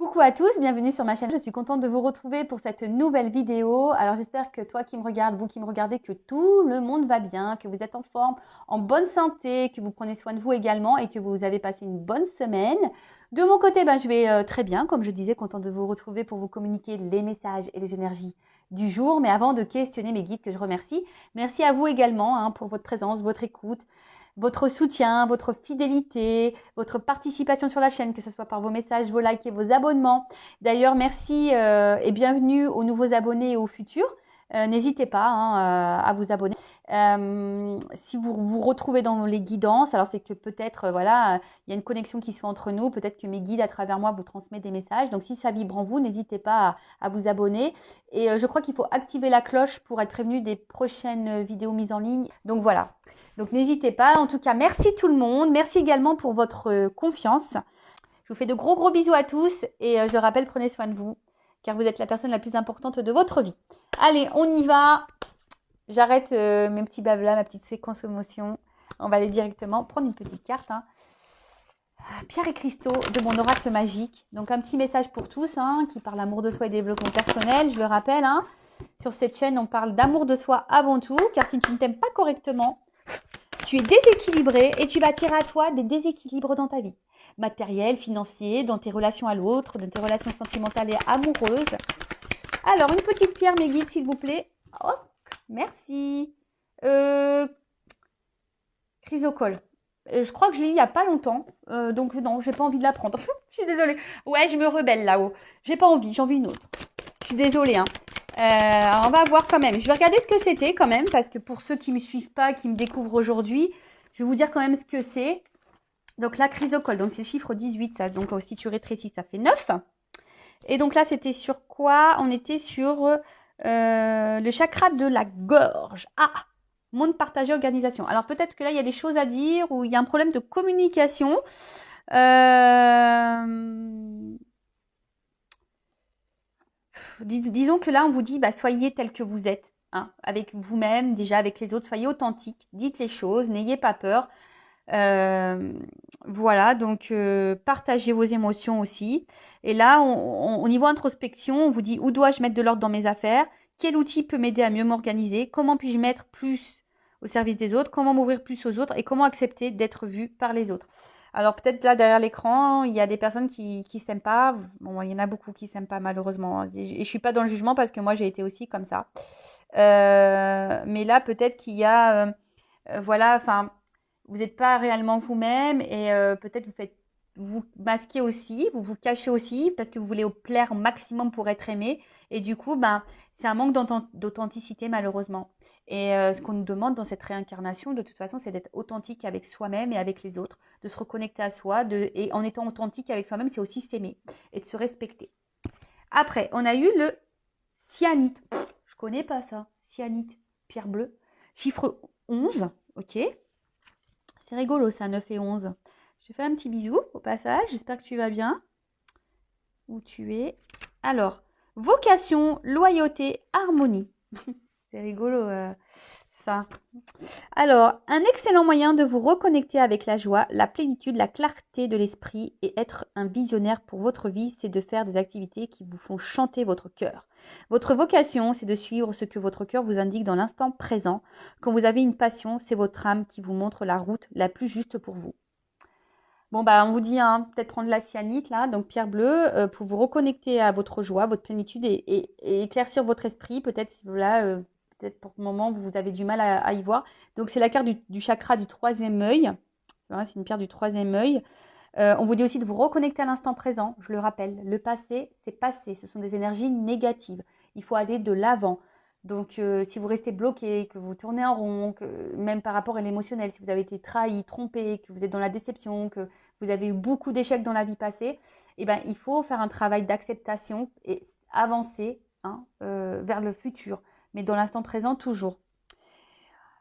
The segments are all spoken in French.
Coucou à tous, bienvenue sur ma chaîne. Je suis contente de vous retrouver pour cette nouvelle vidéo. Alors j'espère que toi qui me regardes, vous qui me regardez, que tout le monde va bien, que vous êtes en forme, en bonne santé, que vous prenez soin de vous également et que vous avez passé une bonne semaine. De mon côté, je vais très bien, comme je disais, contente de vous retrouver pour vous communiquer les messages et les énergies du jour. Mais avant de questionner mes guides que je remercie, merci à vous également pour votre présence, votre écoute, votre soutien, votre fidélité, votre participation sur la chaîne, que ce soit par vos messages, vos likes et vos abonnements. D'ailleurs, merci et bienvenue aux nouveaux abonnés et aux futurs. N'hésitez pas à vous abonner. Si vous vous retrouvez dans les guidances, alors c'est que peut-être, il y a une connexion qui se fait entre nous. Peut-être que mes guides, à travers moi, vous transmettent des messages. Donc, si ça vibre en vous, n'hésitez pas à vous abonner. Et je crois qu'il faut activer la cloche pour être prévenu des prochaines vidéos mises en ligne. Donc, voilà. Donc, n'hésitez pas. En tout cas, merci tout le monde. Merci également pour votre confiance. Je vous fais de gros bisous à tous. Et je le rappelle, prenez soin de vous, car vous êtes la personne la plus importante de votre vie. Allez, on y va. J'arrête mes petits blabla, ma petite séquence émotion. On va aller directement prendre une petite carte. Pierre et cristaux de mon oracle magique. Donc, un petit message pour tous qui parle d'amour de soi et développement personnel. Je le rappelle, sur cette chaîne, on parle d'amour de soi avant tout. Car si tu ne t'aimes pas correctement, tu es déséquilibré et tu vas attirer à toi des déséquilibres dans ta vie. Matériel, financier, dans tes relations à l'autre, dans tes relations sentimentales et amoureuses. Alors, une petite pierre, mes guides, s'il vous plaît. Oh, merci. Chrysocole. Je crois que je l'ai eu il n'y a pas longtemps. Donc, non, j'ai pas envie de la prendre. Je suis désolée. Ouais, je me rebelle là-haut. J'ai pas envie, j'en veux une autre. Je suis désolée. On va voir quand même. Je vais regarder ce que c'était quand même. Parce que pour ceux qui ne me suivent pas, qui me découvrent aujourd'hui, je vais vous dire quand même ce que c'est. Donc, la chrysocole. Donc, c'est le chiffre 18. Ça. Donc, si tu rétrécis, ça fait 9. Et donc là, c'était sur quoi? On était sur le chakra de la gorge. Monde partagé, organisation. Alors peut-être que là, il y a des choses à dire ou il y a un problème de communication. Disons que là, on vous dit, soyez tel que vous êtes, avec vous-même, déjà avec les autres. Soyez authentique, dites les choses, n'ayez pas peur. Voilà, donc partagez vos émotions aussi. Et là, au niveau introspection, on vous dit où dois-je mettre de l'ordre dans mes affaires? Quel outil peut m'aider à mieux m'organiser? Comment puis-je mettre plus au service des autres? Comment m'ouvrir plus aux autres? Et comment accepter d'être vu par les autres? Alors peut-être là, derrière l'écran, il y a des personnes qui s'aiment pas. Bon, il y en a beaucoup qui s'aiment pas malheureusement. Et je suis pas dans le jugement parce que moi, j'ai été aussi comme ça. Mais là, peut-être qu'il y a... vous n'êtes pas réellement vous-même et peut-être vous masquez aussi, vous vous cachez aussi parce que vous voulez plaire au maximum pour être aimé. Et du coup, c'est un manque d'authenticité malheureusement. Et ce qu'on nous demande dans cette réincarnation, de toute façon, c'est d'être authentique avec soi-même et avec les autres, de se reconnecter à soi. Et en étant authentique avec soi-même, c'est aussi s'aimer et de se respecter. Après, on a eu le cyanite. Je connais pas ça. Cyanite, pierre bleue. Chiffre 11, ok. C'est rigolo ça, 9 et 11. Je te fais un petit bisou au passage. J'espère que tu vas bien. Où tu es. Alors, vocation, loyauté, harmonie. C'est rigolo ça. Alors, un excellent moyen de vous reconnecter avec la joie, la plénitude, la clarté de l'esprit et être un visionnaire pour votre vie, c'est de faire des activités qui vous font chanter votre cœur. Votre vocation, c'est de suivre ce que votre cœur vous indique dans l'instant présent. Quand vous avez une passion, c'est votre âme qui vous montre la route la plus juste pour vous. Bon, on vous dit peut-être prendre la cyanite, là, donc pierre bleue, pour vous reconnecter à votre joie, votre plénitude et éclaircir votre esprit. Peut-être, peut-être pour le moment, vous avez du mal à y voir. Donc, c'est la carte du chakra du troisième œil. C'est une pierre du troisième œil. On vous dit aussi de vous reconnecter à l'instant présent. Je le rappelle, le passé, c'est passé. Ce sont des énergies négatives. Il faut aller de l'avant. Donc, si vous restez bloqué, que vous tournez en rond, même par rapport à l'émotionnel, si vous avez été trahi, trompé, que vous êtes dans la déception, que vous avez eu beaucoup d'échecs dans la vie passée, il faut faire un travail d'acceptation et avancer vers le futur, mais dans l'instant présent toujours.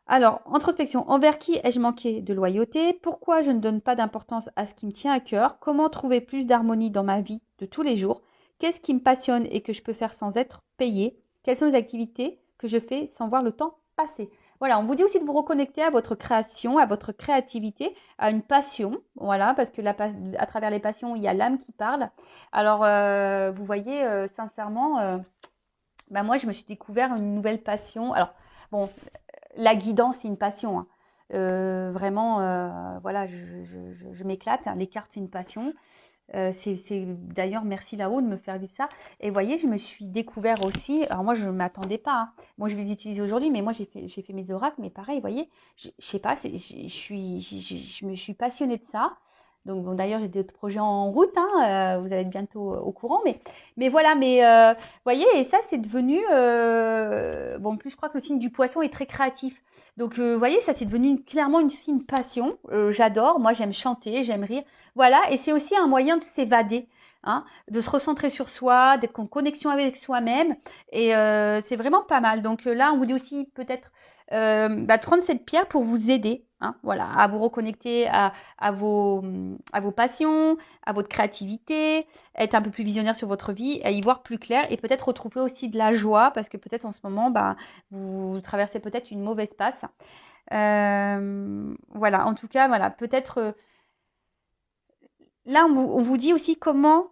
Alors, introspection. Envers qui ai-je manqué de loyauté? Pourquoi je ne donne pas d'importance à ce qui me tient à cœur? Comment trouver plus d'harmonie dans ma vie de tous les jours? Qu'est-ce qui me passionne et que je peux faire sans être payé? Quelles sont les activités que je fais sans voir le temps passer? Voilà, on vous dit aussi de vous reconnecter à votre création, à votre créativité, à une passion. Voilà, parce que à travers les passions, il y a l'âme qui parle. Alors, vous voyez, sincèrement, moi, je me suis découvert une nouvelle passion. Alors, bon, la guidance, c'est une passion, hein. Vraiment, voilà, je m'éclate, hein. Les cartes, c'est une passion. D'ailleurs, merci là-haut de me faire vivre ça. Et vous voyez, je me suis découvert aussi. Alors moi, je ne m'attendais pas, hein. Moi, je vais les utiliser aujourd'hui, mais moi, j'ai fait mes oracles. Mais pareil, vous voyez, je sais pas, je me suis passionnée de ça. Donc, bon, d'ailleurs, j'ai d'autres projets en route, hein. Vous allez être bientôt au courant. Mais voilà, vous voyez, et ça, c'est devenu. Bon, en plus, je crois que le signe du poisson est très créatif. Donc, vous voyez, ça, c'est devenu clairement une passion. J'adore. Moi, j'aime chanter, j'aime rire. Voilà, et c'est aussi un moyen de s'évader, hein, de se recentrer sur soi, d'être en connexion avec soi-même. Et c'est vraiment pas mal. Donc là, on vous dit aussi peut-être de prendre cette pierre pour vous aider, hein, voilà, à vous reconnecter à vos passions, à votre créativité, être un peu plus visionnaire sur votre vie, à y voir plus clair et peut-être retrouver aussi de la joie parce que peut-être en ce moment, vous traversez peut-être une mauvaise passe. Voilà, en tout cas, voilà, peut-être là, on vous dit aussi comment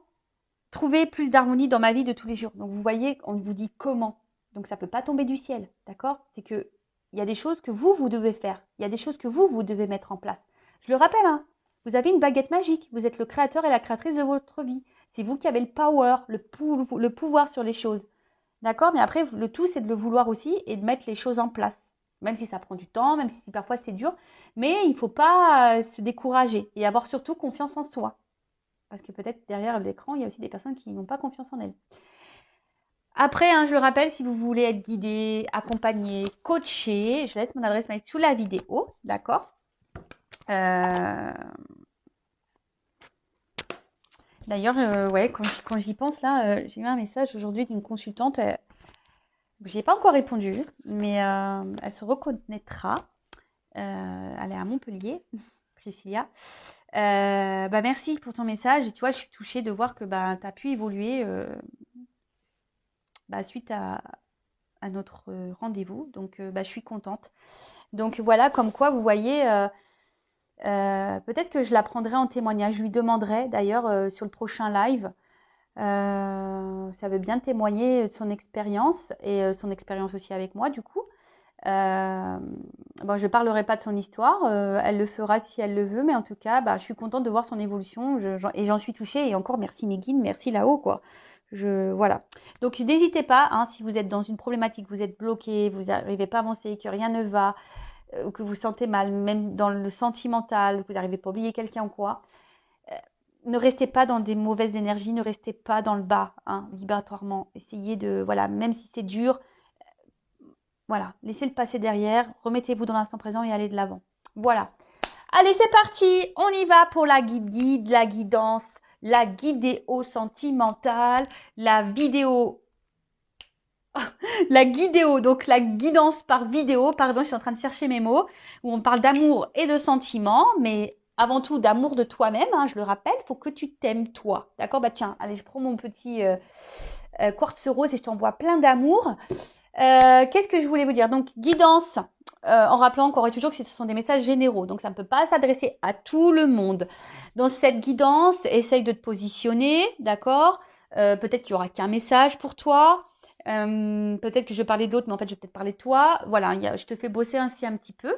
trouver plus d'harmonie dans ma vie de tous les jours. Donc, vous voyez, on vous dit comment. Donc, ça ne peut pas tomber du ciel, d'accord? C'est que il y a des choses que vous devez faire. Il y a des choses que vous devez mettre en place. Je le rappelle, hein, vous avez une baguette magique. Vous êtes le créateur et la créatrice de votre vie. C'est vous qui avez le power, le pouvoir sur les choses. D'accord? Mais après, le tout, c'est de le vouloir aussi et de mettre les choses en place. Même si ça prend du temps, même si parfois c'est dur. Mais il ne faut pas se décourager et avoir surtout confiance en soi. Parce que peut-être derrière l'écran, il y a aussi des personnes qui n'ont pas confiance en elles. Après, hein, je le rappelle, si vous voulez être guidé, accompagné, coaché, je laisse mon adresse mail sous la vidéo, d'accord? D'ailleurs, ouais, quand j'y pense, là, j'ai eu un message aujourd'hui d'une consultante. Je n'ai pas encore répondu, mais elle se reconnaîtra. Elle est à Montpellier, Priscilla. Merci pour ton message. Et tu vois, je suis touchée de voir que tu as pu évoluer suite à notre rendez-vous. Donc, je suis contente. Donc, voilà, comme quoi, vous voyez, peut-être que je la prendrai en témoignage. Je lui demanderai, d'ailleurs, sur le prochain live, ça veut bien témoigner de son expérience et son expérience aussi avec moi, du coup. Je ne parlerai pas de son histoire, elle le fera si elle le veut, mais en tout cas, je suis contente de voir son évolution et j'en suis touchée. Et encore, merci mes guides, merci là-haut, quoi. Voilà. Donc, n'hésitez pas, hein, si vous êtes dans une problématique, vous êtes bloqué, vous n'arrivez pas à avancer, que rien ne va, que vous sentez mal, même dans le sentimental, que vous n'arrivez pas à oublier quelqu'un ou quoi, ne restez pas dans des mauvaises énergies, ne restez pas dans le bas, hein, vibratoirement. Essayez de, voilà, même si c'est dur, voilà, laissez le passé derrière, remettez-vous dans l'instant présent et allez de l'avant. Voilà. Allez, c'est parti, on y va pour la guide, la guidance, la guidéo sentimentale, la vidéo, la guidéo, donc la guidance par vidéo, pardon, je suis en train de chercher mes mots, où on parle d'amour et de sentiments, mais avant tout d'amour de toi-même, hein, je le rappelle, il faut que tu t'aimes toi, d'accord? Tiens, allez, je prends mon petit quartz rose et je t'envoie plein d'amour. Qu'est-ce que je voulais vous dire? Donc, guidance, en rappelant encore et toujours que ce sont des messages généraux. Donc, ça ne peut pas s'adresser à tout le monde. Dans cette guidance, essaye de te positionner, d'accord? Peut-être qu'il n'y aura qu'un message pour toi. Peut-être que je vais parler d'autres, mais en fait, je vais peut-être parler de toi. Voilà, je te fais bosser ainsi un petit peu.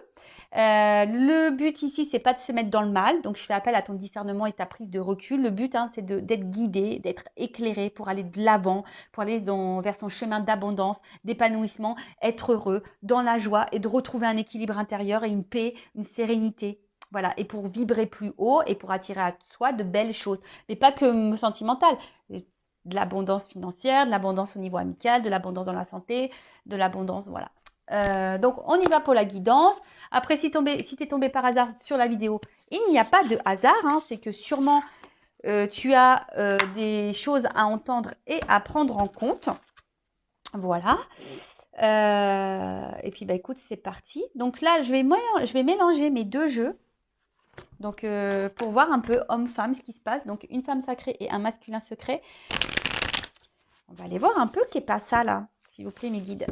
Le but ici, c'est pas de se mettre dans le mal. Donc, je fais appel à ton discernement et ta prise de recul. Le but, hein, c'est d'être guidé, d'être éclairé pour aller de l'avant, pour aller vers son chemin d'abondance, d'épanouissement, être heureux, dans la joie et de retrouver un équilibre intérieur et une paix, une sérénité. Voilà, et pour vibrer plus haut et pour attirer à soi de belles choses. Mais pas que sentimentales, de l'abondance financière, de l'abondance au niveau amical, de l'abondance dans la santé, de l'abondance, voilà. Donc, on y va pour la guidance. Après, si tu es tombé par hasard sur la vidéo, il n'y a pas de hasard, hein, c'est que sûrement tu as des choses à entendre et à prendre en compte. Voilà. Et puis, écoute, c'est parti. Donc là, je vais mélanger mes deux jeux. Donc, pour voir un peu homme-femme ce qui se passe. Donc, une femme sacrée et un masculin secret. On va aller voir un peu qu'est pas ça là, s'il vous plaît, mes guides.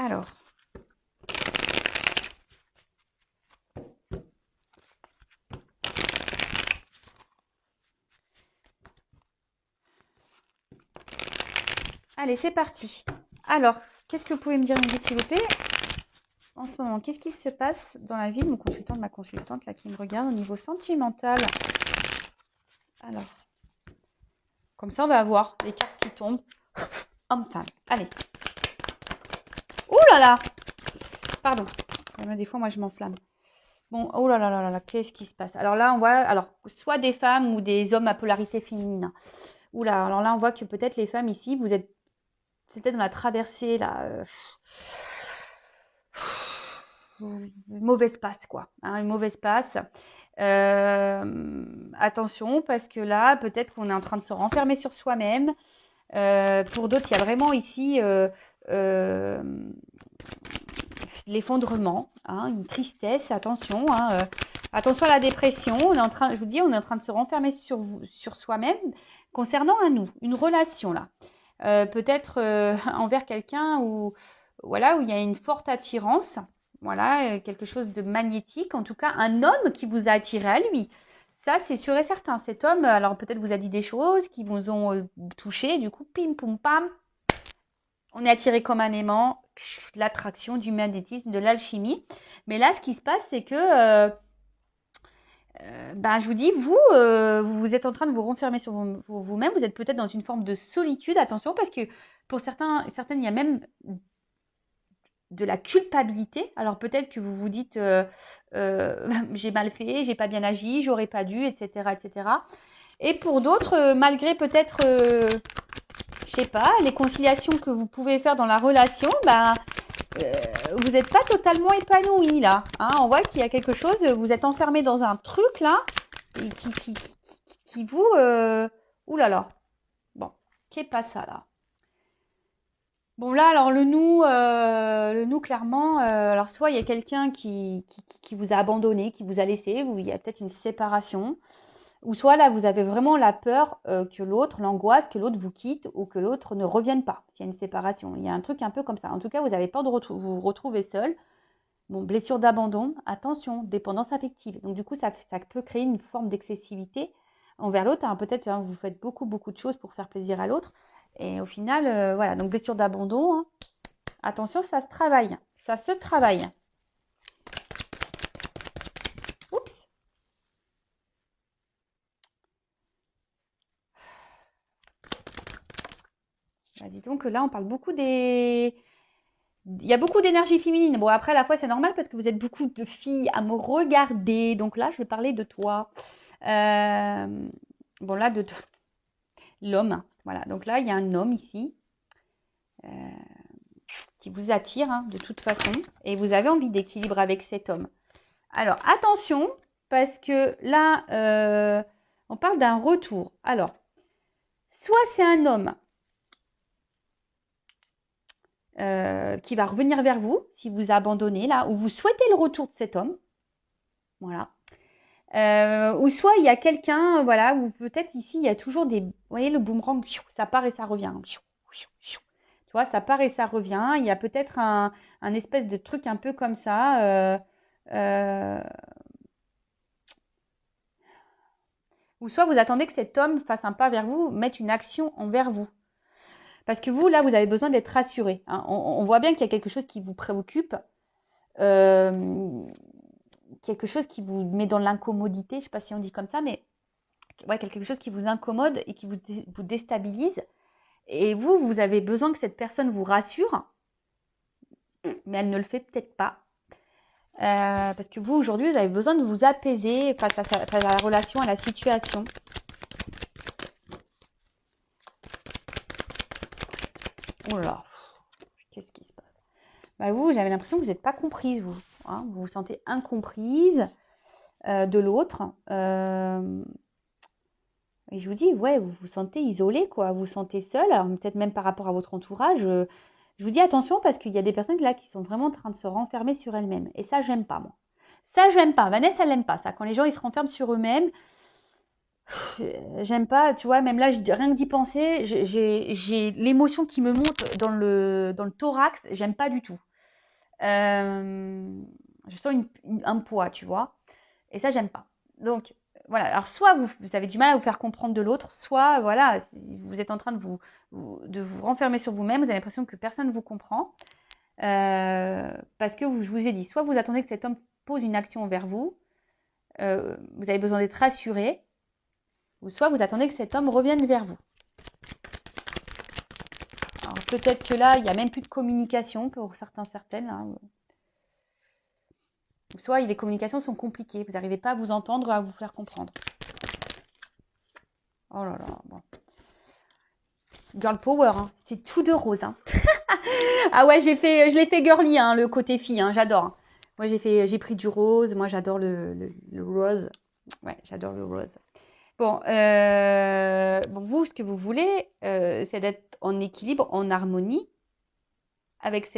Alors. Allez, c'est parti. Alors, qu'est-ce que vous pouvez me dire, Ingrid, s'il vous plaît? En ce moment, qu'est-ce qui se passe dans la vie de mon consultant, de ma consultante, là, qui me regarde au niveau sentimental? Alors, comme ça, on va voir les cartes qui tombent. Homme-femme. Allez. Ouh là là! Pardon. Des fois, moi, je m'enflamme. Bon, oh là là là là, qu'est-ce qui se passe? Alors là, on voit, alors, soit des femmes ou des hommes à polarité féminine. Ouh là, alors là, on voit que peut-être les femmes ici, vous êtes peut-être dans la traversée, là. Mauvaise passe, quoi. Hein, une mauvaise passe. Attention, parce que là, peut-être qu'on est en train de se renfermer sur soi-même. Pour d'autres, il y a vraiment ici l'effondrement, hein, une tristesse. Attention, hein, attention à la dépression. On est en train, je vous dis, on est en train de se renfermer sur soi-même concernant un nous, une relation là. Peut-être envers quelqu'un où voilà, où il y a une forte attirance. Voilà, quelque chose de magnétique. En tout cas, un homme qui vous a attiré à lui. Ça, c'est sûr et certain. Cet homme, alors peut-être vous a dit des choses qui vous ont touché. Du coup, pim, poum, pam. On est attiré comme un aimant. L'attraction, du magnétisme, de l'alchimie. Mais là, ce qui se passe, c'est que, je vous dis, vous êtes en train de vous renfermer sur vous-même. Vous êtes peut-être dans une forme de solitude. Attention, parce que pour certaines, il y a même de la culpabilité. Alors peut-être que vous vous dites j'ai mal fait, j'ai pas bien agi, j'aurais pas dû, etc., etc. Et pour d'autres, malgré peut-être, je sais pas, les conciliations que vous pouvez faire dans la relation, vous n'êtes pas totalement épanoui là. Hein, on voit qu'il y a quelque chose, vous êtes enfermé dans un truc là et qui vous, ouh là là. Bon, qu'est pas ça là? Bon là, alors le nous clairement, alors soit il y a quelqu'un qui vous a abandonné, qui vous a laissé, ou il y a peut-être une séparation, ou soit là vous avez vraiment la peur que l'autre, l'angoisse, que l'autre vous quitte ou que l'autre ne revienne pas, s'il y a une séparation. Il y a un truc un peu comme ça. En tout cas, vous avez peur de vous retrouver seul. Bon, blessure d'abandon, attention, dépendance affective. Donc du coup, ça peut créer une forme d'excessivité envers l'autre. Hein, peut-être vous faites beaucoup de choses pour faire plaisir à l'autre. Et au final, voilà, donc blessure d'abandon, hein. Attention, ça se travaille. Ça se travaille. Oups. Bah, dis donc, là, on parle beaucoup des... Il y a beaucoup d'énergie féminine. Bon, après, à la fois, c'est normal parce que vous êtes beaucoup de filles à me regarder. Donc là, je vais parler de toi. Bon, là, de l'homme. Voilà, donc là, il y a un homme ici qui vous attire, hein, de toute façon. Et vous avez envie d'équilibre avec cet homme. Alors, attention, parce que là, on parle d'un retour. Alors, soit c'est un homme qui va revenir vers vous, si vous abandonnez là, ou vous souhaitez le retour de cet homme. Voilà. Ou soit il y a quelqu'un, voilà, ou peut-être ici, il y a toujours des... Vous voyez, le boomerang, ça part et ça revient. Tu vois, ça part et ça revient. Il y a peut-être un espèce de truc un peu comme ça. Ou soit vous attendez que cet homme fasse un pas vers vous, mette une action envers vous. Parce que vous, là, vous avez besoin d'être rassuré. Hein. On voit bien qu'il y a quelque chose qui vous préoccupe. Quelque chose qui vous met dans l'incommodité. Je ne sais pas si on dit comme ça, mais ouais, quelque chose qui vous incommode et qui vous déstabilise. Et vous avez besoin que cette personne vous rassure, mais elle ne le fait peut-être pas. Parce que vous, aujourd'hui, vous avez besoin de vous apaiser face à la relation, à la situation. Oh là là, qu'est-ce qui se passe? Vous, j'avais l'impression que vous n'êtes pas comprise, vous. Hein, vous vous sentez incomprise de l'autre. Et je vous dis, ouais, vous vous sentez isolé, quoi. Vous vous sentez seul, alors peut-être même par rapport à votre entourage. Je vous dis attention parce qu'il y a des personnes là qui sont vraiment en train de se renfermer sur elles-mêmes. Et ça, j'aime pas, moi. Ça, j'aime pas. Vanessa, elle n'aime pas ça. Quand les gens, ils se renferment sur eux-mêmes, j'aime pas, tu vois, même là, rien que d'y penser, j'ai l'émotion qui me monte dans le thorax, j'aime pas du tout. Je sens un poids, tu vois. Et ça, j'aime pas. Donc, voilà. Alors, soit vous avez du mal à vous faire comprendre de l'autre, soit, voilà, vous êtes en train de vous renfermer sur vous-même. Vous avez l'impression que personne ne vous comprend. Parce que je vous ai dit, soit vous attendez que cet homme pose une action envers vous, vous avez besoin d'être rassuré, ou soit vous attendez que cet homme revienne vers vous. Alors, peut-être que là, il n'y a même plus de communication pour certaines. Hein. Soit les communications sont compliquées, vous n'arrivez pas à vous entendre, à vous faire comprendre. Oh là là, bon. Girl power, hein. C'est tout de rose. Hein. Ah ouais, je l'ai fait girly, hein, le côté fille, hein, j'adore. Moi, j'ai pris du rose, moi j'adore le rose. Ouais, j'adore le rose. Bon, vous, ce que vous voulez, c'est d'être en équilibre, en harmonie avec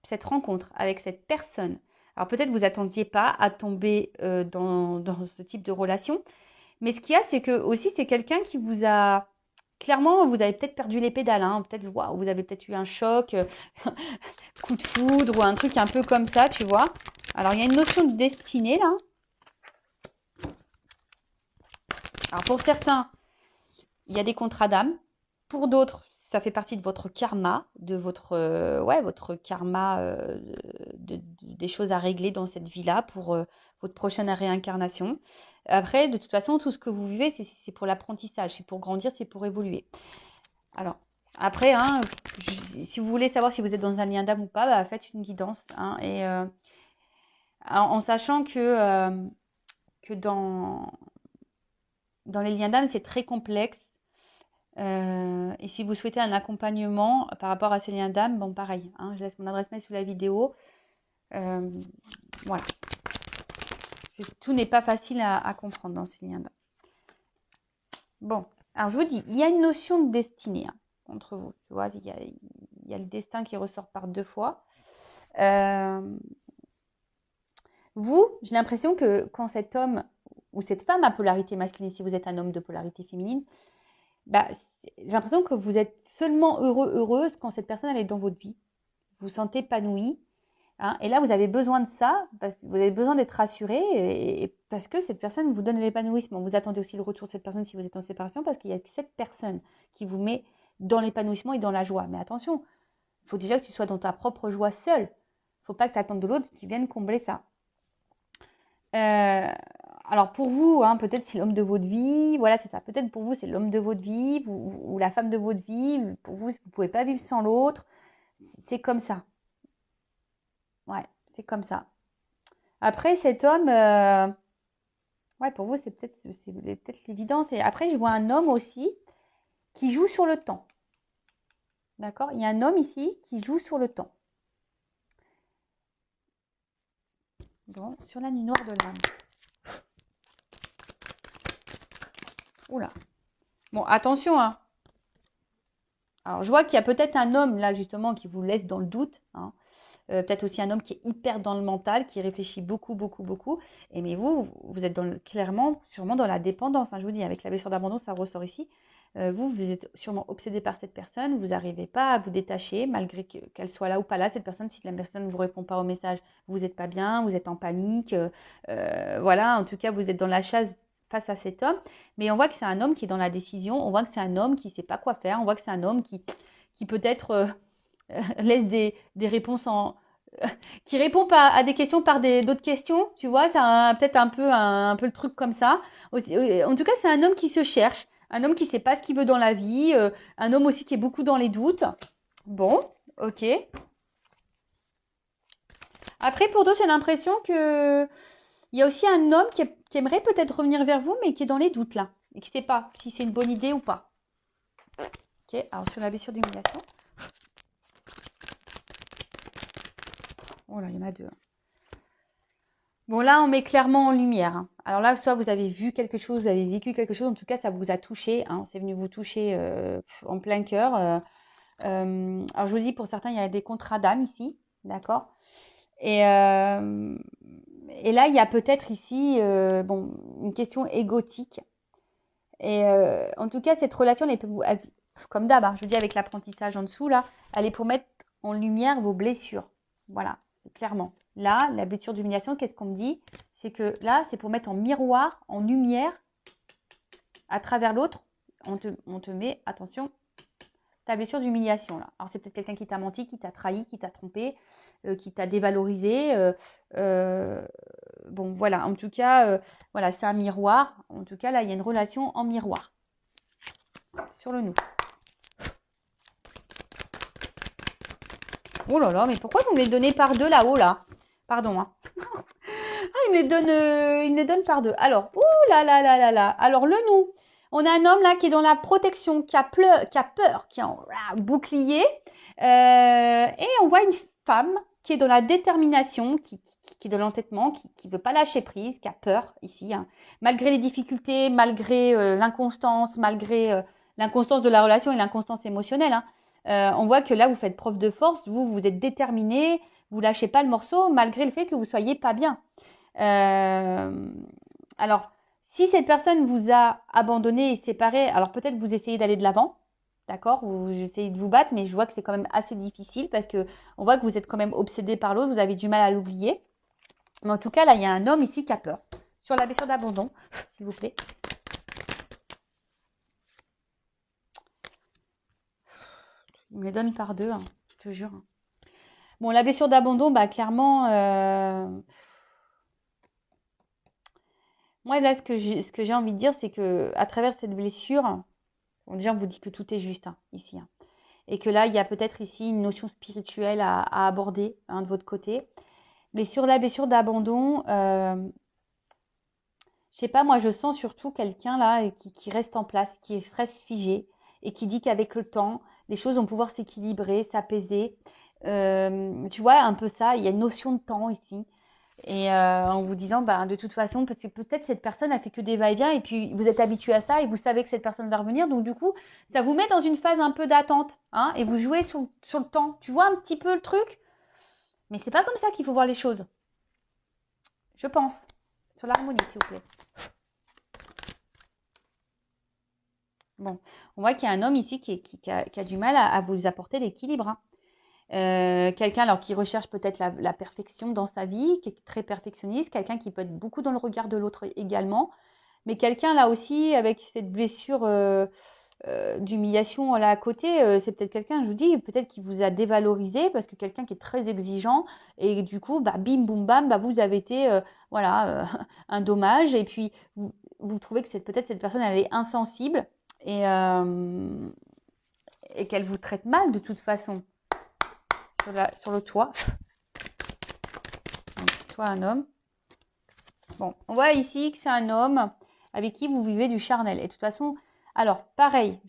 cette rencontre, avec cette personne. Alors peut-être vous attendiez pas à tomber dans ce type de relation, mais ce qu'il y a, c'est que aussi c'est quelqu'un qui vous a clairement, vous avez peut-être perdu les pédales, hein, peut-être waouh, vous avez peut-être eu un choc, coup de foudre ou un truc un peu comme ça, tu vois. Alors il y a une notion de destinée là. Alors pour certains, il y a des contrats d'âme. Pour d'autres, ça fait partie de votre karma, de votre karma des choses à régler dans cette vie-là pour votre prochaine réincarnation. Après, de toute façon, tout ce que vous vivez, c'est pour l'apprentissage, c'est pour grandir, c'est pour évoluer. Alors, après, hein, si vous voulez savoir si vous êtes dans un lien d'âme ou pas, bah, faites une guidance. Hein, et en sachant que dans les liens d'âme, c'est très complexe. Et si vous souhaitez un accompagnement par rapport à ces liens d'âme, bon pareil, hein, je laisse mon adresse mail sous la vidéo. Voilà. Tout n'est pas facile à comprendre dans ces liens d'âme. Bon, alors je vous dis, il y a une notion de destinée hein, entre vous. Tu vois, il y a le destin qui ressort par deux fois. Vous, j'ai l'impression que quand cet homme ou cette femme à polarité masculine, si vous êtes un homme de polarité féminine, bah, j'ai l'impression que vous êtes seulement heureuse quand cette personne elle est dans votre vie. Vous vous sentez épanoui. Hein, et là, vous avez besoin de ça, parce que vous avez besoin d'être rassuré, et parce que cette personne vous donne l'épanouissement. Vous attendez aussi le retour de cette personne si vous êtes en séparation, parce qu'il y a cette personne qui vous met dans l'épanouissement et dans la joie. Mais attention, il faut déjà que tu sois dans ta propre joie seule. Il ne faut pas que tu attendes de l'autre qui vienne combler ça. Alors pour vous, hein, peut-être c'est l'homme de votre vie, voilà c'est ça, peut-être pour vous c'est l'homme de votre vie ou la femme de votre vie, pour vous vous ne pouvez pas vivre sans l'autre, c'est comme ça, ouais, c'est comme ça. Après cet homme, ouais pour vous c'est peut-être l'évidence, et après je vois un homme aussi qui joue sur le temps, d'accord? Il y a un homme ici qui joue sur le temps, bon, sur la nuit noire de l'âme. Oula, bon attention hein. Alors, je vois qu'il y a peut-être un homme, là, justement, qui vous laisse dans le doute. Hein. Peut-être aussi un homme qui est hyper dans le mental, qui réfléchit beaucoup, beaucoup, beaucoup. Et mais vous êtes clairement, sûrement dans la dépendance. Hein. Je vous dis, avec la blessure d'abandon, ça ressort ici. Vous êtes sûrement obsédé par cette personne. Vous n'arrivez pas à vous détacher, malgré qu'elle soit là ou pas là. Cette personne, si la personne ne vous répond pas au message, vous n'êtes pas bien, vous êtes en panique. Voilà, en tout cas, vous êtes dans la chasse face à cet homme, mais on voit que c'est un homme qui est dans la décision, on voit que c'est un homme qui ne sait pas quoi faire, on voit que c'est un homme qui peut-être laisse des réponses qui répond pas à des questions par d'autres questions, tu vois, c'est peut-être un peu le truc comme ça. En tout cas, c'est un homme qui se cherche, un homme qui ne sait pas ce qu'il veut dans la vie, un homme aussi qui est beaucoup dans les doutes. Bon, ok. Après, pour d'autres, j'ai l'impression que il y a aussi un homme qui aimerait peut-être revenir vers vous, mais qui est dans les doutes là, et qui ne sait pas si c'est une bonne idée ou pas. Ok, alors sur la blessure d'humiliation. Oh là, il y en a deux. Bon, là, on met clairement en lumière. Hein. Alors là, soit vous avez vu quelque chose, vous avez vécu quelque chose, en tout cas, ça vous a touché. Hein. C'est venu vous toucher en plein cœur. Alors, je vous dis, pour certains, il y a des contrats d'âme ici, d'accord? Et là, il y a peut-être ici une question égotique. Et en tout cas, cette relation, comme d'hab, hein, je vous dis avec l'apprentissage en dessous, là, elle est pour mettre en lumière vos blessures. Voilà. clairement. Là, la blessure d'humiliation, qu'est-ce qu'on me dit? C'est que là, c'est pour mettre en miroir, en lumière, à travers l'autre, on te met, attention, ta blessure d'humiliation là. Alors c'est peut-être quelqu'un qui t'a menti, qui t'a trahi, qui t'a trompé, qui t'a dévalorisé. Bon voilà, en tout cas, voilà, c'est un miroir. En tout cas, là, il y a une relation en miroir. Sur le nous. Oh là là, mais pourquoi vous me les donnez par deux là-haut là? Pardon, hein. Ah, il me les donne par deux. Alors, ouh là là là là là. Alors, le nous. On a un homme là qui est dans la protection, qui a peur, qui est en bouclier. Et on voit une femme qui est dans la détermination, qui est dans l'entêtement, qui ne veut pas lâcher prise, qui a peur ici. Hein. Malgré les difficultés, malgré l'inconstance, malgré l'inconstance de la relation et l'inconstance émotionnelle. Hein. On voit que là, vous faites preuve de force, vous êtes déterminé, vous lâchez pas le morceau, malgré le fait que vous soyez pas bien. Alors, si cette personne vous a abandonné et séparé, alors peut-être que vous essayez d'aller de l'avant, d'accord, ou vous essayez de vous battre, mais je vois que c'est quand même assez difficile parce que on voit que vous êtes quand même obsédé par l'autre, vous avez du mal à l'oublier. Mais en tout cas, là, il y a un homme ici qui a peur. Sur la blessure d'abandon, s'il vous plaît. Il me les donne par deux, hein, je te jure. Bon, la blessure d'abandon, bah clairement, moi là, ce que j'ai envie de dire, c'est que à travers cette blessure, bon, déjà on vous dit que tout est juste hein, ici, hein, et que là il y a peut-être ici une notion spirituelle à aborder hein, de votre côté. Mais sur la blessure d'abandon, je sais pas, moi je sens surtout quelqu'un là qui reste en place, qui reste figé et qui dit qu'avec le temps, les choses vont pouvoir s'équilibrer, s'apaiser. Tu vois un peu ça, il y a une notion de temps ici. Et en vous disant, bah, de toute façon, parce que peut-être cette personne a fait que des va-et-vient et puis vous êtes habitué à ça et vous savez que cette personne va revenir. Donc du coup, ça vous met dans une phase un peu d'attente hein, et vous jouez sur le temps. Tu vois un petit peu le truc? Mais c'est pas comme ça qu'il faut voir les choses. Je pense. Sur l'harmonie, s'il vous plaît. Bon, on voit qu'il y a un homme ici qui a du mal à vous apporter l'équilibre. Hein. Quelqu'un alors qui recherche peut-être la perfection dans sa vie, qui est très perfectionniste, quelqu'un qui peut être beaucoup dans le regard de l'autre également, mais quelqu'un là aussi avec cette blessure d'humiliation là à côté, c'est peut-être quelqu'un, je vous dis, peut-être qui vous a dévalorisé parce que quelqu'un qui est très exigeant et du coup, bah, bim, boum, bam, bah, vous avez été voilà un dommage et puis vous trouvez que peut-être cette personne elle est insensible et, euh, et qu'elle vous traite mal de toute façon sur le toit. Donc, toi, un homme. Bon, on voit ici que c'est un homme avec qui vous vivez du charnel. Et de toute façon, alors, pareil,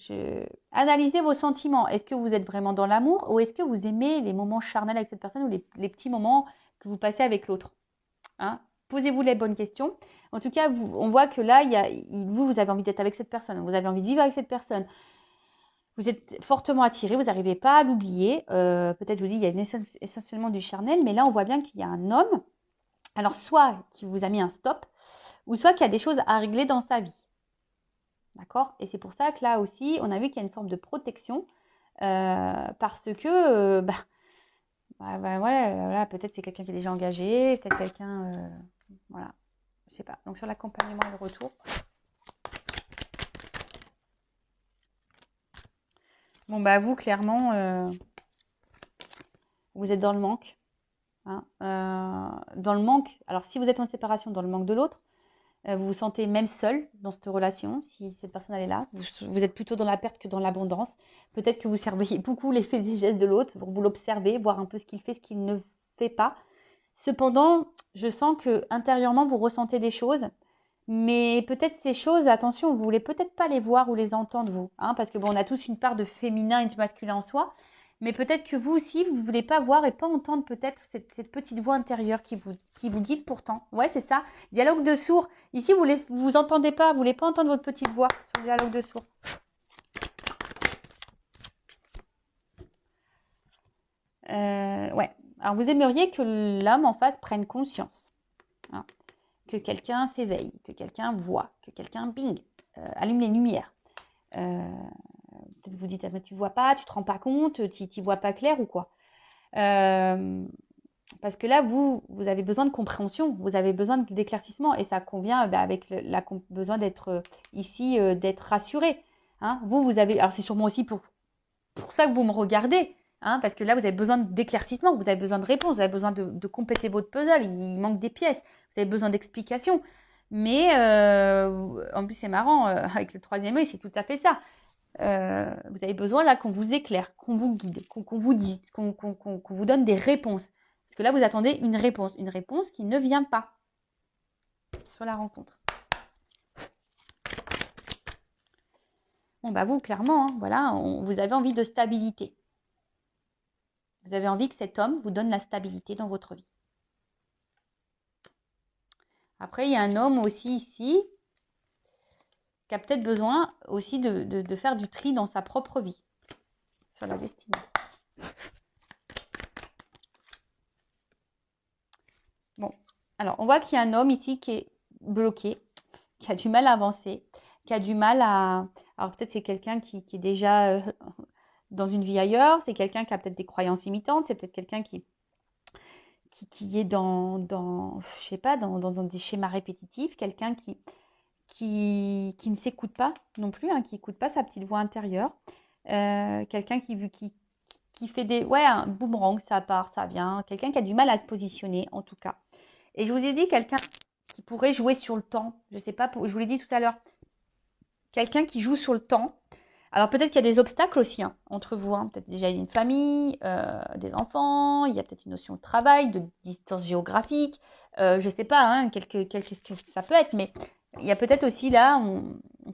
analysez vos sentiments. Est-ce que vous êtes vraiment dans l'amour ou est-ce que vous aimez les moments charnels avec cette personne ou les petits moments que vous passez avec l'autre hein. Posez-vous les bonnes questions. En tout cas, on voit que là, vous avez envie d'être avec cette personne. Vous avez envie de vivre avec cette personne. Vous êtes fortement attiré, vous n'arrivez pas à l'oublier. Peut-être, je vous dis, il y a essentiellement du charnel, mais là, on voit bien qu'il y a un homme, alors soit qui vous a mis un stop, ou soit qu'il y a des choses à régler dans sa vie. D'accord? Et c'est pour ça que là aussi, on a vu qu'il y a une forme de protection, parce que, voilà, peut-être c'est quelqu'un qui est déjà engagé, peut-être quelqu'un, voilà, je sais pas. Donc sur l'accompagnement et le retour. Bon, bah vous, clairement, vous êtes dans le manque. Hein, dans le manque, alors si vous êtes en séparation, dans le manque de l'autre, vous vous sentez même seul dans cette relation, si cette personne elle est là, vous êtes plutôt dans la perte que dans l'abondance. Peut-être que vous surveillez beaucoup les faits et gestes de l'autre, vous l'observez, voir un peu ce qu'il fait, ce qu'il ne fait pas. Cependant, je sens que intérieurement vous ressentez des choses, mais peut-être ces choses, attention, vous voulez peut-être pas les voir ou les entendre vous, hein, parce que bon, on a tous une part de féminin et de masculin en soi, mais peut-être que vous aussi, vous ne voulez pas voir et pas entendre peut-être cette petite voix intérieure qui vous guide pourtant. Ouais, c'est ça. Dialogue de sourds. Ici, vous entendez pas, vous voulez pas entendre votre petite voix sur le dialogue de sourds. Ouais. Alors, vous aimeriez que l'homme en face prenne conscience. Hein, que quelqu'un s'éveille, que quelqu'un voit, que quelqu'un bing, allume les lumières. Peut-être vous dites, ah, mais tu vois pas, tu te rends pas compte, tu vois pas clair ou quoi. Parce que là, vous avez besoin de compréhension, vous avez besoin d'éclaircissement et ça convient avec besoin d'être ici, d'être rassuré. Hein. Vous avez, alors c'est sûrement aussi pour ça que vous me regardez, hein, parce que là, vous avez besoin d'éclaircissement, vous avez besoin de réponses, vous avez besoin de compléter votre puzzle, il manque des pièces, vous avez besoin d'explications. Mais en plus, c'est marrant, avec le troisième œil, c'est tout à fait ça. Vous avez besoin là qu'on vous éclaire, qu'on vous guide, qu'on vous dise, qu'on vous donne des réponses. Parce que là, vous attendez une réponse qui ne vient pas sur la rencontre. Bon, bah vous, clairement, hein, voilà, vous avez envie de stabilité. Vous avez envie que cet homme vous donne la stabilité dans votre vie. Après, il y a un homme aussi ici qui a peut-être besoin aussi de faire du tri dans sa propre vie, sur la destinée. Bon, alors on voit qu'il y a un homme ici qui est bloqué, qui a du mal à avancer, qui a du mal à... Alors peut-être c'est quelqu'un qui est déjà dans une vie ailleurs, c'est quelqu'un qui a peut-être des croyances limitantes, c'est peut-être quelqu'un qui est je sais pas, dans des schémas répétitifs, quelqu'un qui ne s'écoute pas non plus, hein, qui n'écoute pas sa petite voix intérieure, quelqu'un qui fait un boomerang, ça part, ça vient, quelqu'un qui a du mal à se positionner en tout cas. Et je vous ai dit quelqu'un qui pourrait jouer sur le temps, je sais pas, je vous l'ai dit tout à l'heure, quelqu'un qui joue sur le temps. Alors peut-être qu'il y a des obstacles aussi hein, entre vous, hein. Peut-être déjà une famille, des enfants, il y a peut-être une notion de travail, de distance géographique, je ne sais pas, hein, qu'est-ce que ça peut être, mais il y a peut-être aussi là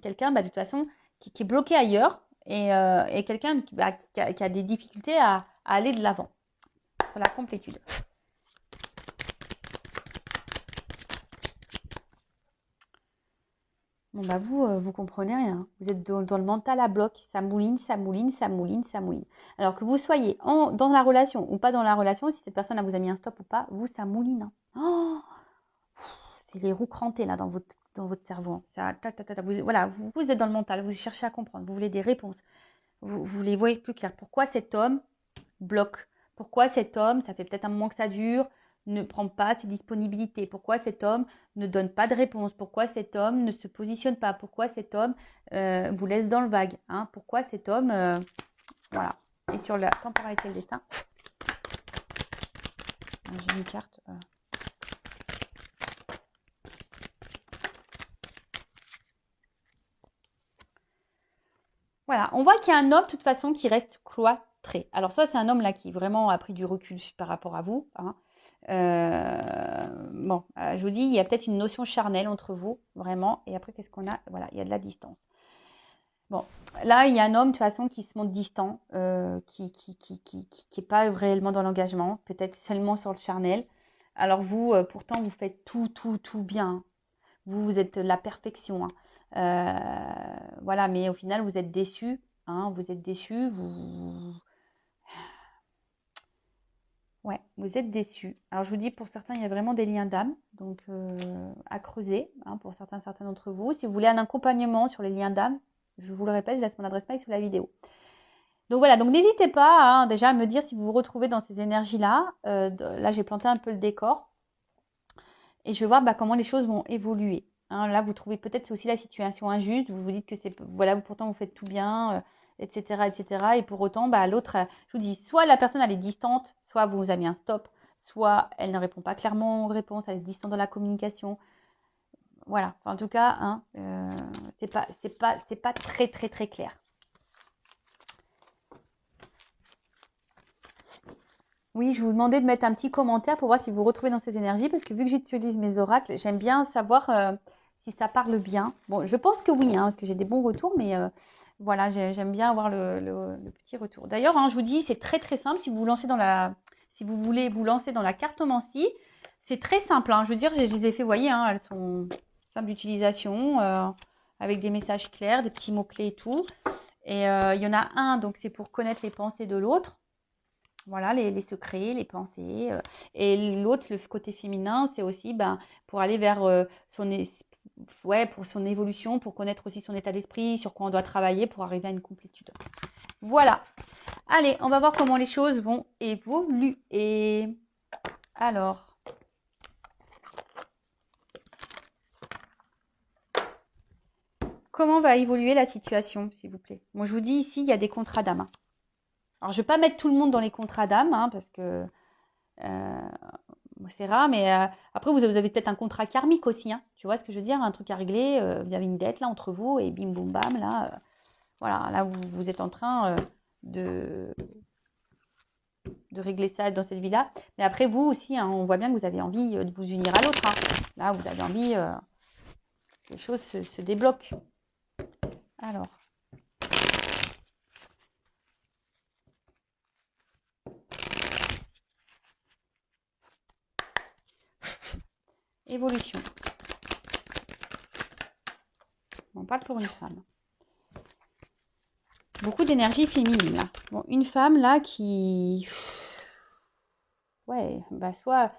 quelqu'un de toute façon qui est bloqué ailleurs et quelqu'un qui a des difficultés à aller de l'avant sur la complétude. Bon bah vous comprenez rien. Vous êtes dans le mental à bloc. Ça mouline, ça mouline, ça mouline, ça mouline. Alors que vous soyez dans la relation ou pas dans la relation, si cette personne vous a mis un stop ou pas, vous, ça mouline. Hein. Oh, c'est les roues crantées là dans votre cerveau. Ça, vous êtes dans le mental, vous cherchez à comprendre, vous voulez des réponses. Vous les voyez plus clair. Pourquoi cet homme bloque? Pourquoi cet homme, ça fait peut-être un moment que ça dure, ne prend pas ses disponibilités? Pourquoi cet homme ne donne pas de réponse? Pourquoi cet homme ne se positionne pas? Pourquoi cet homme vous laisse dans le vague, hein? Pourquoi cet homme... voilà. Et sur la temporalité et le destin, j'ai une carte... Voilà, on voit qu'il y a un homme de toute façon qui reste cloîtré. Alors soit c'est un homme là qui vraiment a pris du recul par rapport à vous. Hein. Je vous dis, il y a peut-être une notion charnelle entre vous, vraiment. Et après, qu'est-ce qu'on a? Voilà, il y a de la distance. Bon, là, il y a un homme de toute façon qui se montre distant, qui n'est pas réellement dans l'engagement, peut-être seulement sur le charnel. Alors vous, pourtant, vous faites tout bien. Vous êtes la perfection. Hein. Voilà, mais au final, vous êtes déçus. Hein, vous êtes déçus. Ouais, vous êtes déçus. Alors, je vous dis, pour certains, il y a vraiment des liens d'âme, donc à creuser, hein, pour certains d'entre vous. Si vous voulez un accompagnement sur les liens d'âme, je vous le répète, je laisse mon adresse mail sous la vidéo. Donc voilà, donc n'hésitez pas hein, déjà à me dire si vous vous retrouvez dans ces énergies-là. Là, j'ai planté un peu le décor. Et je vais voir comment les choses vont évoluer. Hein, là, vous trouvez peut-être aussi la situation injuste. Vous vous dites que c'est voilà, pourtant vous faites tout bien, etc., etc. Et pour autant, l'autre, je vous dis, soit la personne elle est distante, soit vous avez mis un stop, soit elle ne répond pas clairement aux réponses, elle est distante dans la communication. Voilà. Enfin, en tout cas, hein, c'est pas très très très clair. Oui, je vous demandais de mettre un petit commentaire pour voir si vous vous retrouvez dans ces énergies, parce que vu que j'utilise mes oracles, j'aime bien savoir si ça parle bien. Bon, je pense que oui, hein, parce que j'ai des bons retours, mais voilà, j'aime bien avoir le petit retour. D'ailleurs, hein, je vous dis, c'est très très simple si vous voulez vous lancer dans la cartomancie, c'est très simple. Hein, je veux dire, je les ai fait, vous voyez, hein, elles sont simples d'utilisation, avec des messages clairs, des petits mots-clés et tout. Et il y en a un, donc c'est pour connaître les pensées de l'autre. Voilà, les secrets, les pensées. Et l'autre, le côté féminin, c'est aussi pour aller vers pour son évolution, pour connaître aussi son état d'esprit, sur quoi on doit travailler pour arriver à une complétude. Voilà. Allez, on va voir comment les choses vont évoluer. Alors, comment va évoluer la situation, s'il vous plaît? Moi, je vous dis ici, il y a des contrats d'âme, hein. Alors, je ne vais pas mettre tout le monde dans les contrats d'âme, hein, parce que c'est rare, mais après, vous avez peut-être un contrat karmique aussi, hein. Tu vois ce que je veux dire? Un truc à régler, vous avez une dette là entre vous, et bim, boum, bam, là, voilà, là, vous êtes en train de, de régler ça dans cette vie-là. Mais après, vous aussi, hein, on voit bien que vous avez envie de vous unir à l'autre, hein. Là, vous avez envie que les choses se débloquent. Alors, évolution. On parle pour une femme. Beaucoup d'énergie féminine, là. Bon, une femme, là, qui... Ouais, bah soit...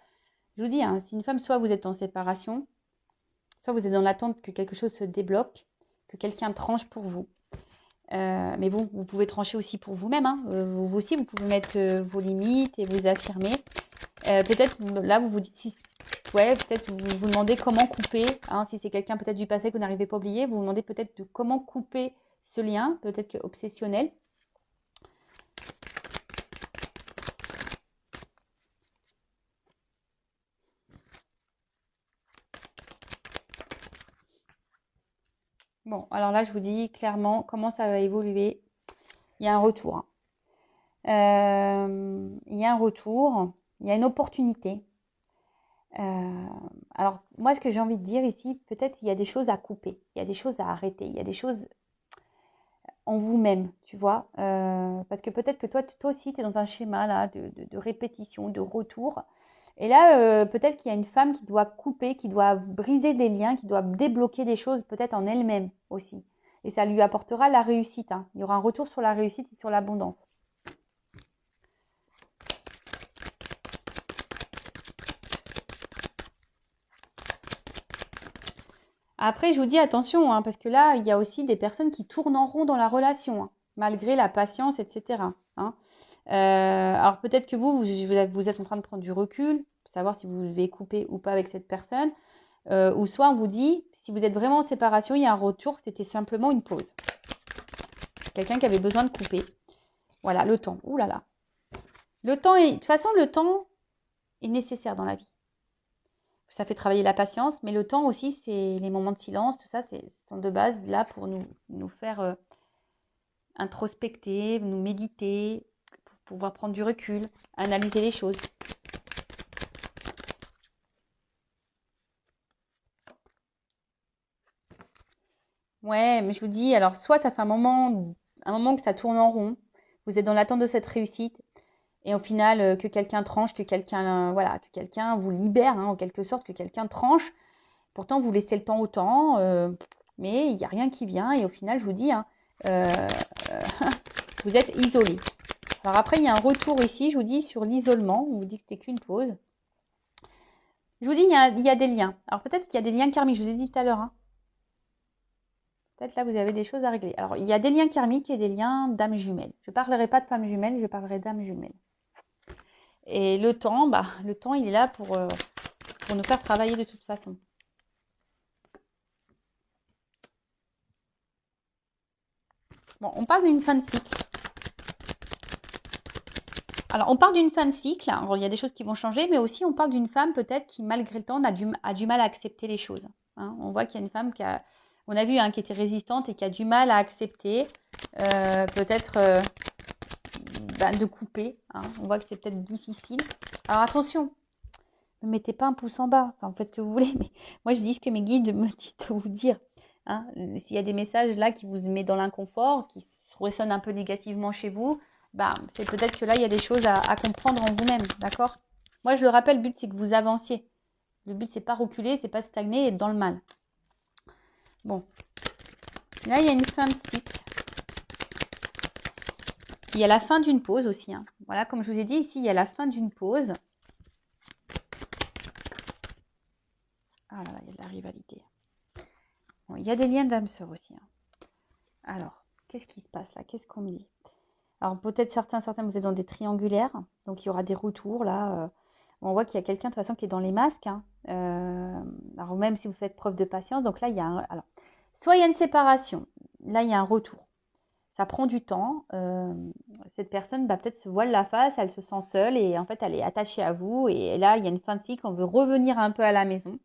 Je vous dis, hein, c'est une femme, soit vous êtes en séparation, soit vous êtes dans l'attente que quelque chose se débloque, que quelqu'un tranche pour vous. Mais bon, vous pouvez trancher aussi pour vous-même, hein. Vous aussi, vous pouvez mettre vos limites et vous affirmer. Peut-être, là, vous vous dites, ouais, peut-être vous vous demandez comment couper, hein, si c'est quelqu'un peut-être du passé que vous n'arrivez pas à oublier, vous vous demandez peut-être de comment couper ce lien, peut-être que obsessionnel. Bon, alors là, je vous dis clairement comment ça va évoluer. Il y a un retour, hein. Il y a un retour, il y a une opportunité. Alors, moi, ce que j'ai envie de dire ici, peut-être il y a des choses à couper, il y a des choses à arrêter, il y a des choses en vous-même, tu vois. Parce que peut-être que toi aussi, tu es dans un schéma là, de répétition, de retour. Et là, peut-être qu'il y a une femme qui doit couper, qui doit briser des liens, qui doit débloquer des choses peut-être en elle-même aussi. Et ça lui apportera la réussite, hein. Il y aura un retour sur la réussite et sur l'abondance. Après, je vous dis attention, hein, parce que là, il y a aussi des personnes qui tournent en rond dans la relation, hein, malgré la patience, etc., hein. Alors peut-être que vous êtes en train de prendre du recul, pour savoir si vous devez couper ou pas avec cette personne, ou soit on vous dit, si vous êtes vraiment en séparation, il y a un retour, c'était simplement une pause. Quelqu'un qui avait besoin de couper. Voilà, le temps. Ouh là là. Le temps est, de toute façon, le temps est nécessaire dans la vie. Ça fait travailler la patience, mais le temps aussi, c'est les moments de silence, tout ça, sont de base là pour nous faire introspecter, nous méditer, pour pouvoir prendre du recul, analyser les choses. Ouais, mais je vous dis, alors soit ça fait un moment que ça tourne en rond, vous êtes dans l'attente de cette réussite, et au final, que quelqu'un tranche, que quelqu'un voilà, que quelqu'un vous libère, hein, en quelque sorte, que quelqu'un tranche. Pourtant, vous laissez le temps au temps, mais il n'y a rien qui vient, et au final, je vous dis, hein, euh, vous êtes isolé. Alors après, il y a un retour ici, je vous dis, sur l'isolement, on vous dit que c'était qu'une pause. Je vous dis, il y a des liens. Alors peut-être qu'il y a des liens karmiques, je vous ai dit tout à l'heure, hein. Peut-être là, vous avez des choses à régler. Alors, il y a des liens karmiques et des liens d'âmes jumelles. Je ne parlerai pas de femmes jumelles, je parlerai d'âmes jumelles. Et le temps, le temps, il est là pour nous faire travailler de toute façon. Bon, on parle d'une fin de cycle. Alors, on parle d'une fin de cycle. Alors, il y a des choses qui vont changer, mais aussi on parle d'une femme peut-être qui, malgré le temps, a du mal à accepter les choses, hein. On voit qu'il y a une femme on a vu, hein, qui était résistante et qui a du mal à accepter, peut-être de couper, hein. On voit que c'est peut-être difficile. Alors attention, ne mettez pas un pouce en bas. Enfin, faites ce que vous voulez, mais moi je dis ce que mes guides me disent de vous dire, hein. S'il y a des messages là qui vous mettent dans l'inconfort, qui ressonnent un peu négativement chez vous, c'est peut-être que là il y a des choses à comprendre en vous-même, d'accord? Moi je le rappelle, le but c'est que vous avanciez. Le but c'est pas reculer, c'est pas stagner et être dans le mal. Bon, là il y a une fin de cycle. Il y a la fin d'une pause aussi, hein. Voilà, comme je vous ai dit ici, il y a la fin d'une pause. Ah là là, il y a de la rivalité. Bon, il y a des liens d'âme sœur aussi, hein. Alors, qu'est-ce qui se passe là? Qu'est-ce qu'on me dit? Alors, peut-être certains, vous êtes dans des triangulaires, donc il y aura des retours là. On voit qu'il y a quelqu'un de toute façon qui est dans les masques, hein. Alors même si vous faites preuve de patience, donc là il y a alors, soit il y a une séparation, là il y a un retour. Ça prend du temps. Cette personne peut-être se voile la face, elle se sent seule et en fait elle est attachée à vous. Et là il y a une fin de cycle, on veut revenir un peu à la maison.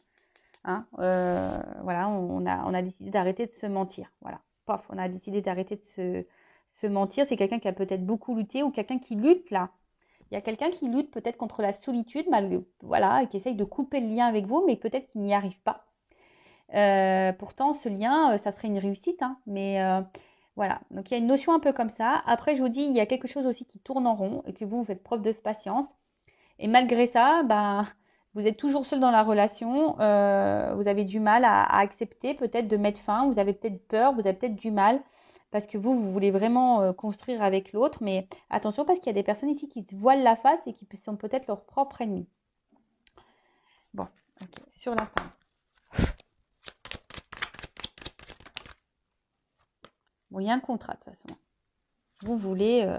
Hein. Voilà, on a décidé d'arrêter de se mentir. Voilà, paf, on a décidé d'arrêter de se mentir. C'est quelqu'un qui a peut-être beaucoup lutté ou quelqu'un qui lutte là. Il y a quelqu'un qui lutte peut-être contre la solitude, voilà, et qui essaye de couper le lien avec vous, mais peut-être qu'il n'y arrive pas. Pourtant, ce lien, ça serait une réussite, hein, mais voilà. Donc, il y a une notion un peu comme ça. Après, je vous dis, il y a quelque chose aussi qui tourne en rond et que vous faites preuve de patience. Et malgré ça, vous êtes toujours seul dans la relation. Vous avez du mal à accepter peut-être de mettre fin. Vous avez peut-être peur, vous avez peut-être du mal parce que vous voulez vraiment construire avec l'autre. Mais attention parce qu'il y a des personnes ici qui se voilent la face et qui sont peut-être leur propre ennemi. Bon, ok. Sur la femme. Bon, il y a un contrat de toute façon. Vous voulez...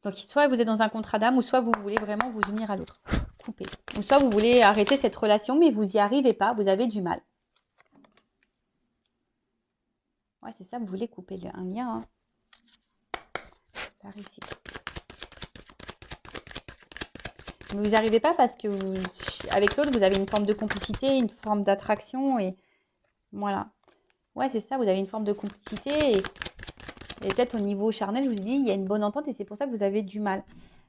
Donc, soit vous êtes dans un contrat d'âme, ou soit vous voulez vraiment vous unir à l'autre. Couper. Ou soit vous voulez arrêter cette relation, mais vous n'y arrivez pas, vous avez du mal. Ouais, c'est ça, vous voulez couper un lien. Hein. La réussite. Mais vous n'y arrivez pas parce que avec l'autre, vous avez une forme de complicité, une forme d'attraction. Et voilà. Ouais, c'est ça, vous avez une forme de complicité. Et peut-être au niveau charnel, je vous dis, il y a une bonne entente et c'est pour ça que vous avez du mal.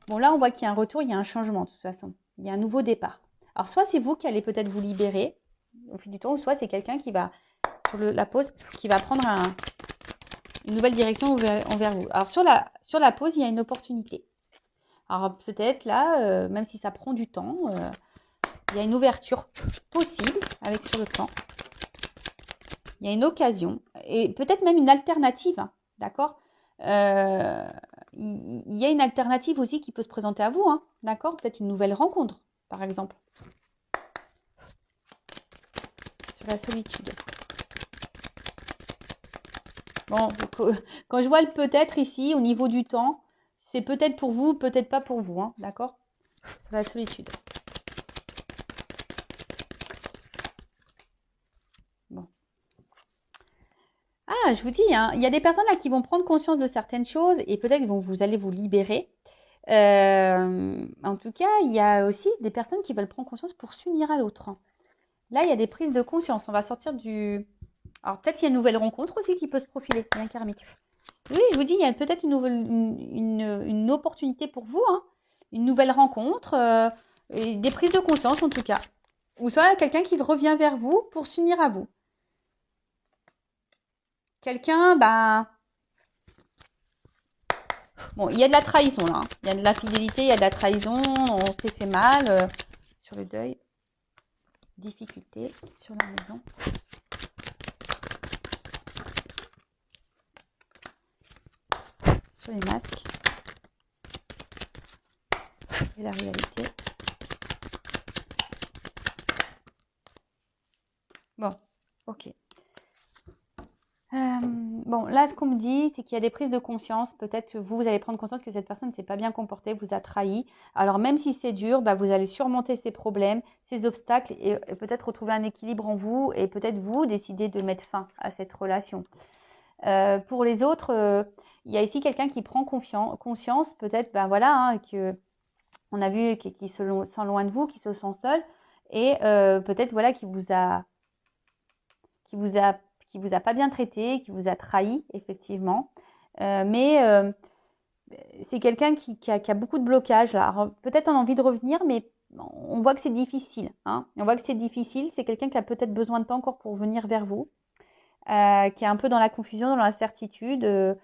Bon, là, on voit qu'il y a un retour, il y a un changement de toute façon. Il y a un nouveau départ. Alors, soit c'est vous qui allez peut-être vous libérer au fil du temps, ou soit c'est quelqu'un qui va, sur la pause, qui va prendre une nouvelle direction envers vous. Alors, sur la pause, il y a une opportunité. Alors, peut-être là, même si ça prend du temps, il y a une ouverture possible avec sur le plan. Il y a une occasion et peut-être même une alternative, hein, d'accord. Il y a une alternative aussi qui peut se présenter à vous, hein, d'accord. Peut-être une nouvelle rencontre, par exemple. Sur la solitude. Bon, quand je vois le peut-être ici, au niveau du temps, c'est peut-être pour vous, peut-être pas pour vous, hein, d'accord. Sur la solitude. Bon. Ah, je vous dis, hein, il y a des personnes là qui vont prendre conscience de certaines choses et peut-être vous allez vous libérer. En tout cas, il y a aussi des personnes qui veulent prendre conscience pour s'unir à l'autre. Là, il y a des prises de conscience. On va sortir du... Alors, peut-être il y a une nouvelle rencontre aussi qui peut se profiler. Il y a un karmique. Oui, je vous dis, il y a peut-être une opportunité pour vous. Hein. Une nouvelle rencontre. Et des prises de conscience, en tout cas. Ou soit quelqu'un qui revient vers vous pour s'unir à vous. Quelqu'un, bon, il y a de la trahison là. Hein. Il y a de la fidélité, il y a de la trahison. On s'est fait mal. Sur le deuil. Difficulté sur la maison. Sur les masques. Et la réalité. Bon, ok. Bon, là, ce qu'on me dit, c'est qu'il y a des prises de conscience. Peut-être que vous allez prendre conscience que cette personne ne s'est pas bien comportée, vous a trahi. Alors, même si c'est dur, vous allez surmonter ces problèmes, ces obstacles et peut-être retrouver un équilibre en vous et peut-être vous décider de mettre fin à cette relation. Pour les autres, il y a ici quelqu'un qui prend conscience, peut-être, voilà, hein, que on a vu qui se sent loin de vous, qui se sent seul et peut-être, voilà, qui vous a pas bien traité, qui vous a trahi, effectivement. Mais c'est quelqu'un qui a beaucoup de blocages. Là. Peut-être on a envie de revenir, mais on voit que c'est difficile. Hein. On voit que c'est difficile. C'est quelqu'un qui a peut-être besoin de temps encore pour venir vers vous, qui est un peu dans la confusion, dans l'incertitude,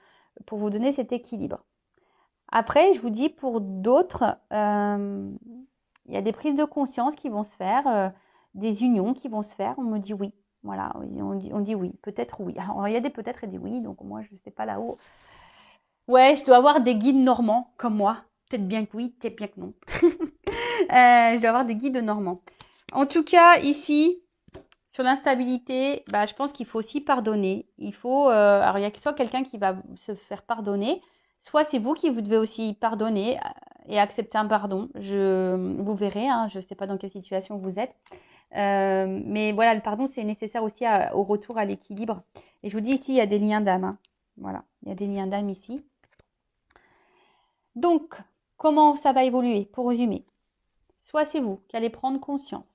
pour vous donner cet équilibre. Après, je vous dis, pour d'autres, il y a des prises de conscience qui vont se faire, des unions qui vont se faire. On me dit oui. Voilà, on dit oui, peut-être oui. Alors, il y a des peut-être et des oui, donc moi, je ne sais pas là-haut. Ouais, je dois avoir des guides normands, comme moi. Peut-être bien que oui, peut-être bien que non. Je dois avoir des guides normands. En tout cas, ici, sur l'instabilité, je pense qu'il faut aussi pardonner. Il faut, alors, il y a soit quelqu'un qui va se faire pardonner, soit c'est vous qui vous devez aussi pardonner. et accepter un pardon. Vous verrez, hein, je ne sais pas dans quelle situation vous êtes. Mais voilà, le pardon, c'est nécessaire aussi au retour à l'équilibre. Et je vous dis ici, il y a des liens d'âme. Hein. Voilà, il y a des liens d'âme ici. Donc, comment ça va évoluer? Pour résumer, soit c'est vous qui allez prendre conscience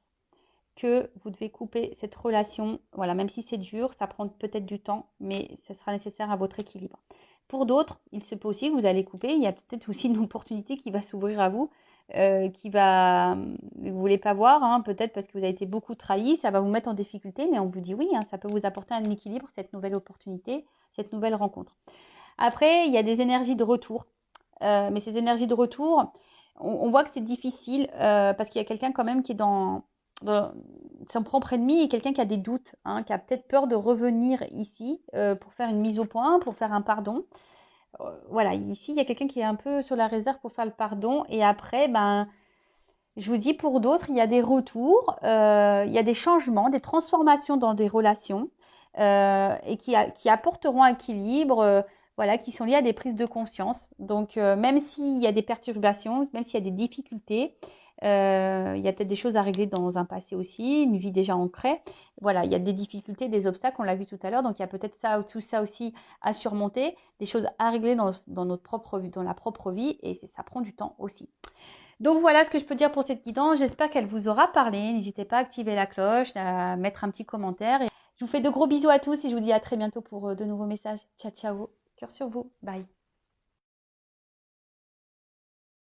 que vous devez couper cette relation. Voilà, même si c'est dur, ça prend peut-être du temps, mais ça sera nécessaire à votre équilibre. Pour d'autres, il se peut aussi que vous allez couper. Il y a peut-être aussi une opportunité qui va s'ouvrir à vous, qui va, vous voulez pas voir, hein, peut-être parce que vous avez été beaucoup trahi, ça va vous mettre en difficulté, mais on vous dit oui, hein, ça peut vous apporter un équilibre, cette nouvelle opportunité, cette nouvelle rencontre. Après, il y a des énergies de retour, mais ces énergies de retour, on voit que c'est difficile parce qu'il y a quelqu'un quand même qui est dans son propre ennemi et quelqu'un qui a des doutes, hein, qui a peut-être peur de revenir ici pour faire une mise au point, pour faire un pardon. Voilà, ici, il y a quelqu'un qui est un peu sur la réserve pour faire le pardon. Et après, ben, je vous dis, pour d'autres, il y a des retours, il y a des changements, des transformations dans des relations et qui apporteront un équilibre, voilà, qui sont liés à des prises de conscience. Donc, même s'il y a des perturbations, même s'il y a des difficultés, il y a peut-être des choses à régler dans un passé aussi, une vie déjà ancrée. Voilà, il y a des difficultés, des obstacles, on l'a vu tout à l'heure. Donc, il y a peut-être tout ça aussi à surmonter, des choses à régler dans notre propre vie, dans la propre vie, et ça prend du temps aussi. Donc voilà ce que je peux dire pour cette guidance. J'espère qu'elle vous aura parlé. N'hésitez pas à activer la cloche, à mettre un petit commentaire. Et je vous fais de gros bisous à tous et je vous dis à très bientôt pour de nouveaux messages. Ciao, ciao. Cœur sur vous. Bye.